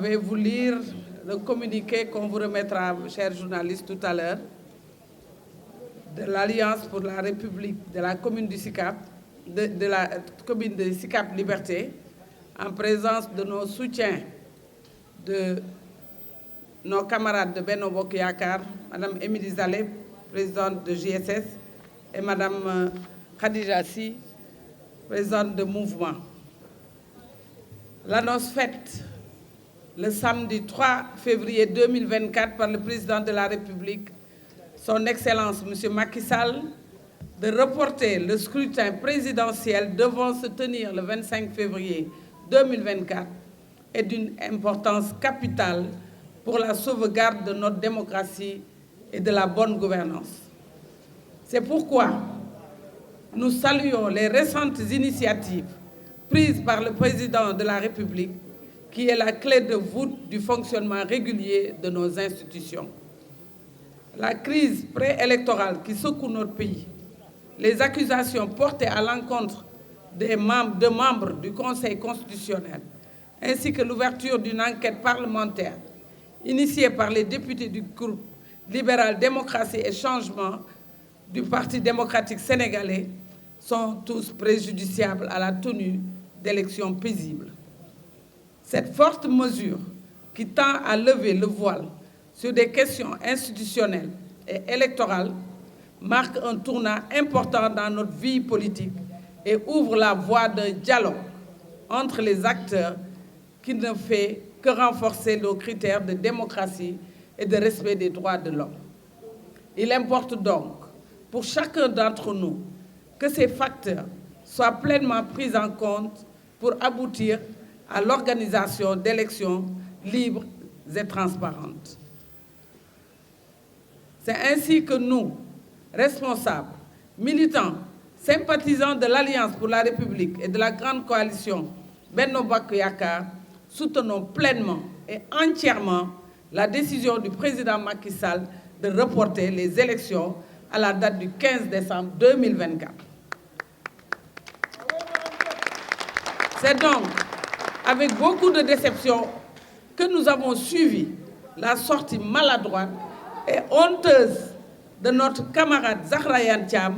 vais vous lire le communiqué qu'on vous remettra, chers journalistes, tout à l'heure, de l'Alliance pour la République de la commune du Sicap, de la commune de Sicap Liberté, en présence de nos soutiens, de nos camarades de Benno Bokk Yakaar, Madame Émilie Zalé, présidente de JSS, et Madame Khadija Sy, présidente de Mouvement. L'annonce faite le samedi 3 février 2024 par le président de la République, son Excellence M. Macky Sall, de reporter le scrutin présidentiel devant se tenir le 25 février 2024 est d'une importance capitale pour la sauvegarde de notre démocratie et de la bonne gouvernance. C'est pourquoi nous saluons les récentes initiatives prises par le président de la République, qui est la clé de voûte du fonctionnement régulier de nos institutions. La crise préélectorale qui secoue notre pays, les accusations portées à l'encontre de membres du Conseil constitutionnel, ainsi que l'ouverture d'une enquête parlementaire initiée par les députés du groupe libéral Démocratie et Changement du Parti démocratique sénégalais sont tous préjudiciables à la tenue d'élections paisibles. Cette forte mesure qui tend à lever le voile sur des questions institutionnelles et électorales marque un tournant important dans notre vie politique et ouvre la voie d'un dialogue entre les acteurs qui ne fait que renforcer nos critères de démocratie et de respect des droits de l'homme. Il importe donc pour chacun d'entre nous que ces facteurs soient pleinement pris en compte pour aboutir à l'organisation d'élections libres et transparentes. C'est ainsi que nous, responsables, militants, sympathisants de l'Alliance pour la République et de la grande coalition Benno Bokk Yakaar, soutenons pleinement et entièrement la décision du président Macky Sall de reporter les élections à la date du 15 décembre 2024. C'est donc avec beaucoup de déception que nous avons suivi la sortie maladroite et honteuse de notre camarade Zahra Iyane Thiam,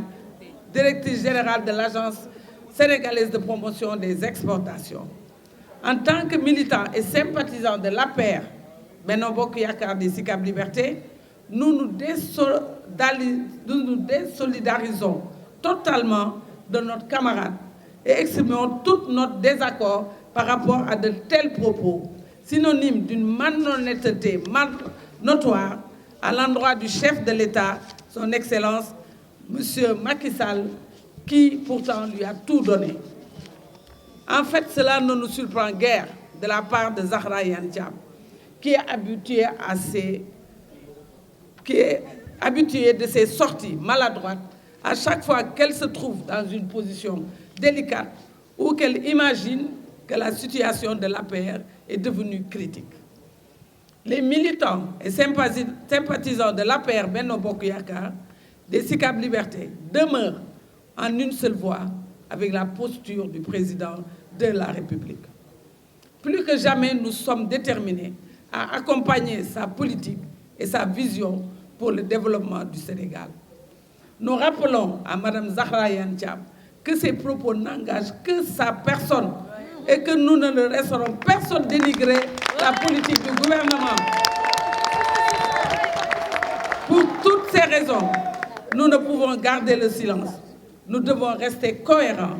directrice générale de l'Agence sénégalaise de promotion des exportations. En tant que militants et sympathisants de l'APR, Benno Bokk Yakaar de Sicap Liberté, nous nous désolidarisons totalement de notre camarade et exprimons tout notre désaccord par rapport à de tels propos, synonymes d'une malhonnêteté notoire à l'endroit du chef de l'État, son Excellence, M. Macky Sall, qui pourtant lui a tout donné. En fait, cela ne nous surprend guère de la part de Zahra Iyane Thiam, qui est habituée de ses sorties maladroites à chaque fois qu'elle se trouve dans une position délicate ou qu'elle imagine que la situation de l'APR est devenue critique. Les militants et sympathisants de l'APR Benno Bokk Yakaar de Sicap Liberté demeurent en une seule voix avec la posture du président de la République. Plus que jamais, nous sommes déterminés à accompagner sa politique et sa vision pour le développement du Sénégal. Nous rappelons à Mme Zahra Iyane Thiam que ces propos n'engagent que sa personne et que nous ne laisserons personne dénigrer la politique du gouvernement. Pour toutes ces raisons, nous ne pouvons garder le silence. Nous devons rester cohérents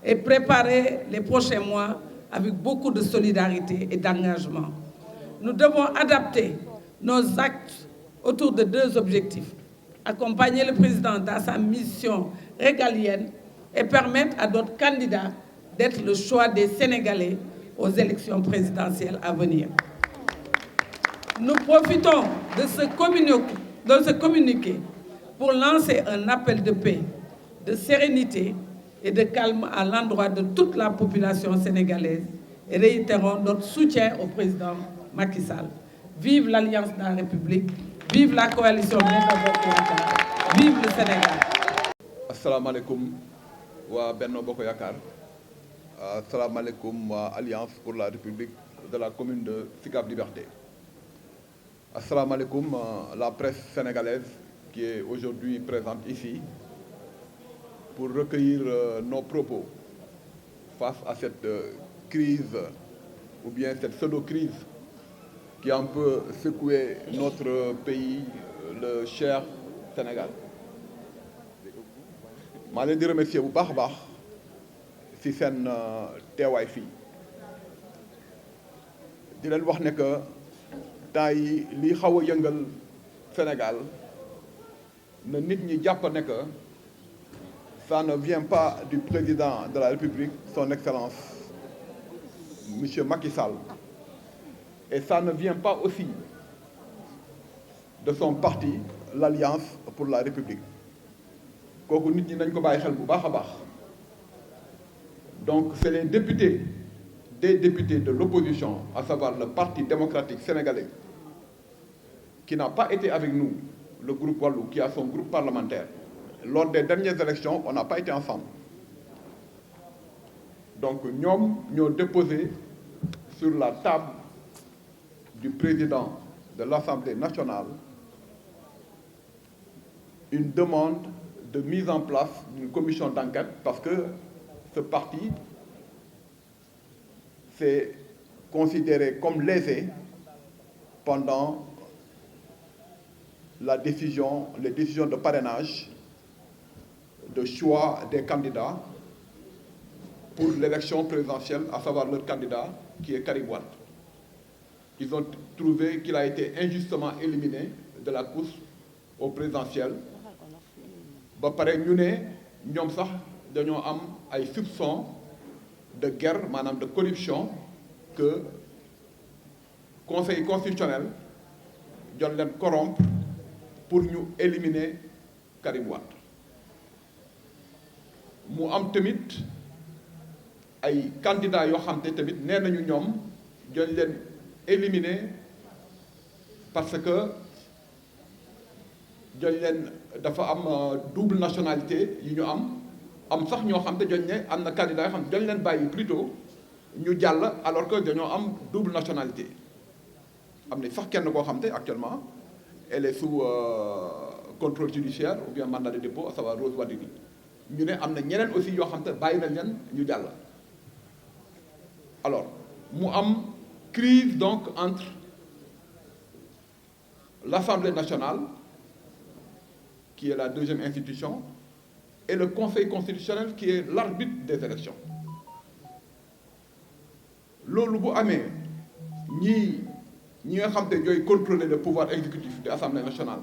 et préparer les prochains mois avec beaucoup de solidarité et d'engagement. Nous devons adapter nos actes autour de deux objectifs: accompagner le président dans sa mission régalienne et permettre à d'autres candidats d'être le choix des Sénégalais aux élections présidentielles à venir. Nous profitons de ce communiqué pour lancer un appel de paix, de sérénité et de calme à l'endroit de toute la population sénégalaise et réitérons notre soutien au président Macky Sall. Vive l'Alliance de la République, vive la coalition Benno Bokk Yakaar, vive le Sénégal. Asalaamaaleykum waa Benno Bokk Yakaar, asalaamaaleykum waa Alliance pour la République de la commune de Sicap Liberté. Assalamu alaikum, la presse sénégalaise qui est aujourd'hui présente ici pour recueillir nos propos face à cette crise ou bien cette pseudo-crise qui a un peu secoué notre pays, le cher Sénégal. maa leen di remercier bu baax a baax ci seen teewaay fii di leen wax ne que temps yi lii xaw a yëngal Sénégal na nit ñi jàpp ne que ça ne vient pas du président de la République, son Excellence, Monsieur Macky Sall, et ça ne vient pas aussi de son parti, l'Alliance pour la République. kooku nit ñi nañ ko bàyyi xel bu baax a baax. Donc c'est les députés, des députés de l'opposition, à savoir le Parti démocratique sénégalais, qui n'a pas été avec nous, le groupe Wallu, qui a son groupe parlementaire. Lors des dernières élections, on n'a pas été ensemble. Donc ñoom ñoo déposé sur la table du président de l'Assemblée nationale une demande de mise en place d'une commission d'enquête parce que ce parti s'est considéré comme lésé pendant les décisions de parrainage, de choix des candidats pour l'élection présidentielle, à savoir leur candidat qui est Karim Wade. Ils ont trouvé qu'il a été injustement éliminé de la course au présidentiel. Ba pare ñu ne ñoom sax dañoo am ay soupçons de guerre, maanaam de corruption, que conseil constitutionnel jot leen corrompre pour ñu éliminer Karim Wade. Mu am tamit ay candidats yoo xam te tamit nee nañu ñoom jot leen éliminer parce que jot leen dafa am double nationalité yi ñu am sax ñoo xam te jot ne am na candidat yoo xam te jot leen bàyyi plutôt ñu jàll alors que dañoo am double nationalité. Am na sax kenn koo xam te actuellement elle est sous contrôle judiciaire ou bien mandat de dépôt, à savoir Rose Wardini. Ñu ne am na ñeneen aussi yoo xam te bàyyi nañ leen ñu jàll. Alors mu am crise donc entre l'Assemblée nationale, qui est la deuxième institution, et le Conseil constitutionnel, qui est l'arbitre des élections. Loolu bu amee ñi nga xam te ñooy contrôler le pouvoir exécutif de l'Assemblée nationale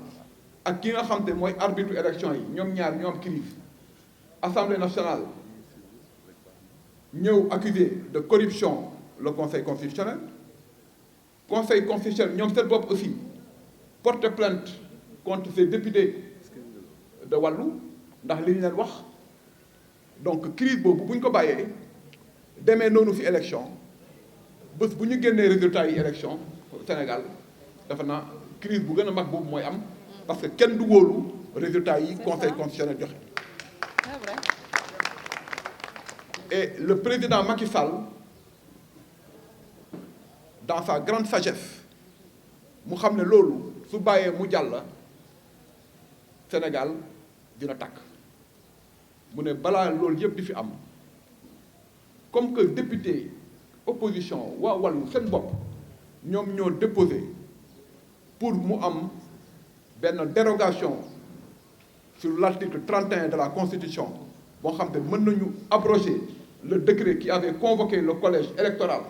ak ki nga xam te mooy arbitre élection yi ñoom ñaar ñoo am crise. Assemblée nationale ñëw accusé de corruption le Conseil constitutionnel. Conseil constitutionnel ñoom seen bopp aussi porte plainte contre ces députés de Wallu ndax li ñu leen wax. Donc crise boobu bu ñu ko bàyyee demee noonu fi élection bés bu ñu génnee résultats yi élection Sénégal dafa naa crise bu gën a mag boobu mooy am parce que kenn du wóolu résultats yi Conseil constitutionnel joxe. Et le président Macky Sall, dans sa grande sagesse, mu xam ne loolu su bàyyee mu jàll Sénégal dina takk mu ne balaa loolu yëpp di fi am comme que député opposition waa Wallu seen bopp ñoom ñoo déposé pour mu am benn dérogation sur l'article 31 de la Constitution boo xam ne mën nañu abroger le décret qui avait convoqué le collège électoral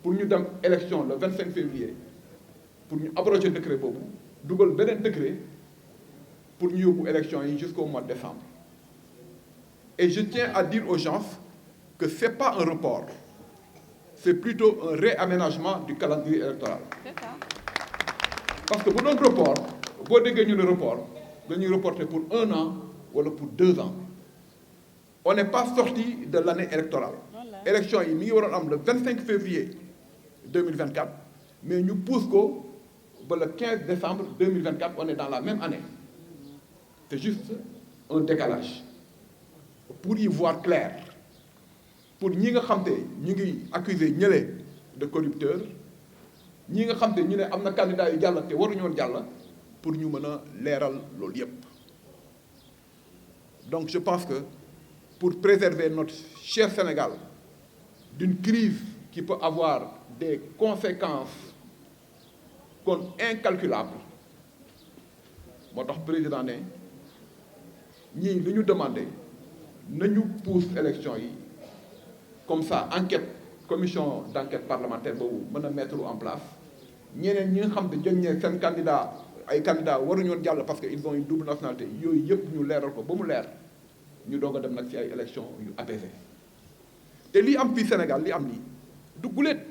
pour ñu dem élection le 25 février pour ñu abroger décret boobu dugal beneen décret pour ñu yóbbu élection yi jusqu'au mois de décembre. Et je tiens à dire aux gens que c'est pas un report, c'est plutôt un réaménagement du calendrier électoral. Parce que bu doon report boo déggee ñu ne report dañuy reporter pour 1 an wala pour 2 ans. On n'est pas sorti de l'année électorale. Élection yi mi ngi waroon am le 25 février 2024 mais ñu pousse ko ba le 15 décembre 2024, on est dans la même année. C'est juste un décalage. Pour y voir clair, pour ñi nga xam te ñu ngi accuser ñële de corrupteurs ñi nga xam te ñu ne am na candidat yu jàll te waruñu woon jàll pour ñu mën a leeral loolu yépp. Donc je pense que pour préserver notre cher Sénégal d'une crise qui peut avoir des conséquences incalculables moo tax président ne ñii li ñu demandé nañu pousse élection yi comme ça commission d'enquête parlementaire boobu mën a mettre en place ñeneen ñi nga xam ne jël ne seen candidat ay candidats waruñu woon jàll parce que ils ont une double nationalité yooyu yëpp ñu leeral ko ba mu leer ñu doog a dem nag ci ay élection yu apaisé te lii am fii Sénégal li am nii du guléet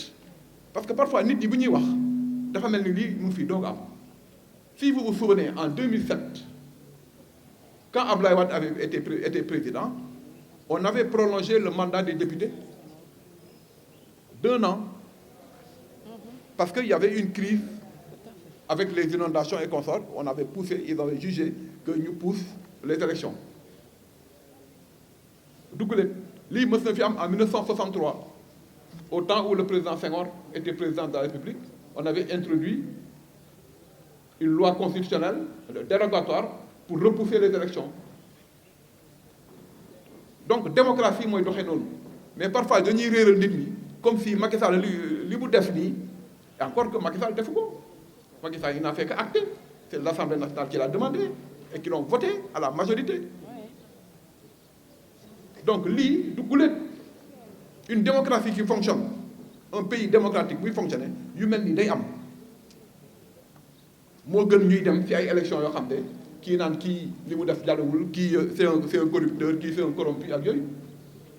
parce que parfois nit ñi bu ñuy wax dafa mel ni lii mu fii doog am. Si vous vous souvenez, en 2007, quand Abdoulaye Wade avait été président, on avait prolongé le mandat des députés d'1 an parce qu'il y avait une crise avec les inondations et consorts. On avait poussé, ils avaient jugé que nous poussons les élections. Lii mës na fi am en 1963, au temps où le président Senghor était président de la République, on avait introduit une loi constitutionnelle dérogatoire pour repousser les élections. Donc démocratie mooy doxee noonu mais parfois dañuy réeral nit ñi comme si Macky Sall li mu def nii et encore que Macky Sall defu ko Macky Sall il n'a fait que acter. C'est l'Assemblée nationale qui l'a demandé et qui l'ont voté à la majorité. Donc lii du guléet une démocratie qui fonctionne un pays démocratique buy fonctionner yu mel ni day am moo gën ñuy dem ci ay élections yoo xam ne kii naan kii li mu def jàllawul kii c'est un corrupteur kii c'est un corrompu ak yooyu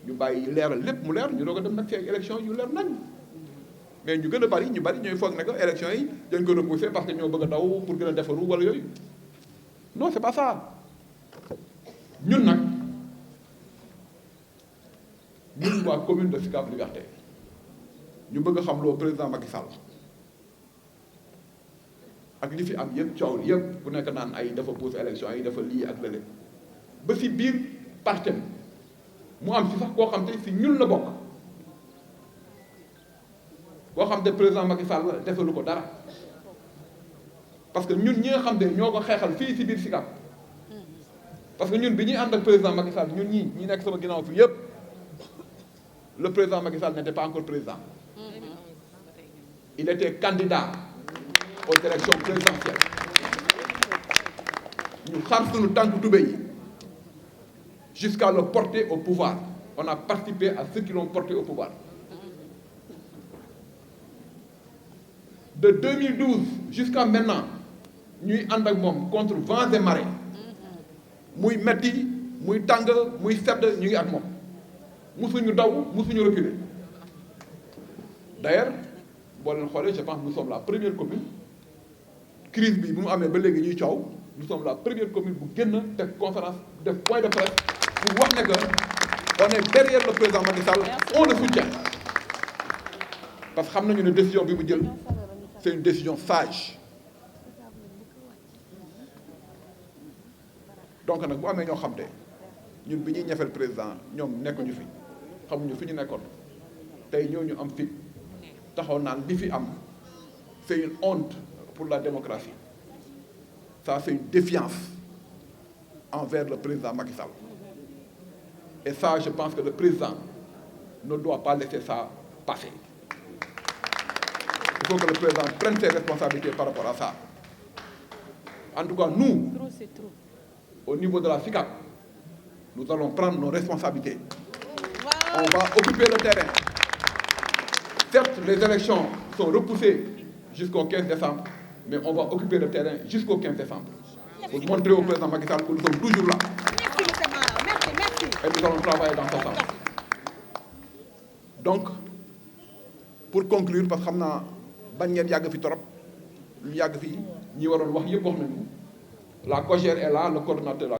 ñu bàyyi leeral lépp mu leer ñu doog a dem nag ci ay élections yu leer nañ mais ñu gën a bari ñooy foog ne que élections yi dañ ko repousser parce que ñoo bëgg a daw pour gën a defaru wala yooyu non c'est pas ça ñun nag ñun waa commune de Sicap Liberté ñu bëgg a xam loo président Macky Sall ak li fi am yëpp coow yëpp ku nekk naan ay dafa pousse élection yi dafa lii ak lële ba si biir partem mu am si sax koo xam te si ñun la bokk koo xam te président Macky Sall defalu ko dara parce que ñun ñi nga xam ne ñoo ko xeexal fii si biir Sicap parce que ñun bi ñuy ànd ak président Macky Sall ñun ñi nekk sama ginnaaw fi yëpp le président Macky Sall n'était pas encore président il était candidat aux élections présidentielles ñu xar suñu tànk tubéy yi jusqu'à le porter au pouvoir on a participé à ceux qui l'ont porté au pouvoir de 2012 jusqu'à maintenant ñuy ànd ak moom contre vents et marées muy metti muy tàng muy sedd ñu ngi ak moom musuñu daw musuñu reculer d'ailleurs boo leen xoolee je pense que nous sommes la première commune crise bi bu mu amee ba léegi ñuy coow nous sommes la première commune bu génn def conférence def point de presse pour wax ne que on est derrière le président Macky Sall on le soutient parce que xam nañu ne décision bi mu jël c'est une décision sage donc nag bu amee ñoo xam te ñun bi ñuy ñefeel président ñoom nekkuñu fi xamuñu fi ñu nekkoon tey ñoo ñu am fit taxaw naan li fi am c'est une honte pour la démocratie ça c'est une défiance envers le président Macky Sall et ça je pense que le président ne doit pas laisser ça passer il faut que le président prenne ses responsabilités par rapport à ça en tout cas nous au niveau de la Sicap nous allons prendre nos responsabilités on va occuper le terrain certes les élections sont repoussées jusqu'au 15 décembre mais on va occuper le terrain jusqu'au 15 décembre pour montrer au président Macky Sall que nous sommes toujours là et nous allons travailler dans ce sens donc pour conclure parce que xam naa bañ ngeen yàgg fi torop ñu yàgg fi ñi waroon wax yëpp wax nañu la COJER est là le coordonnateur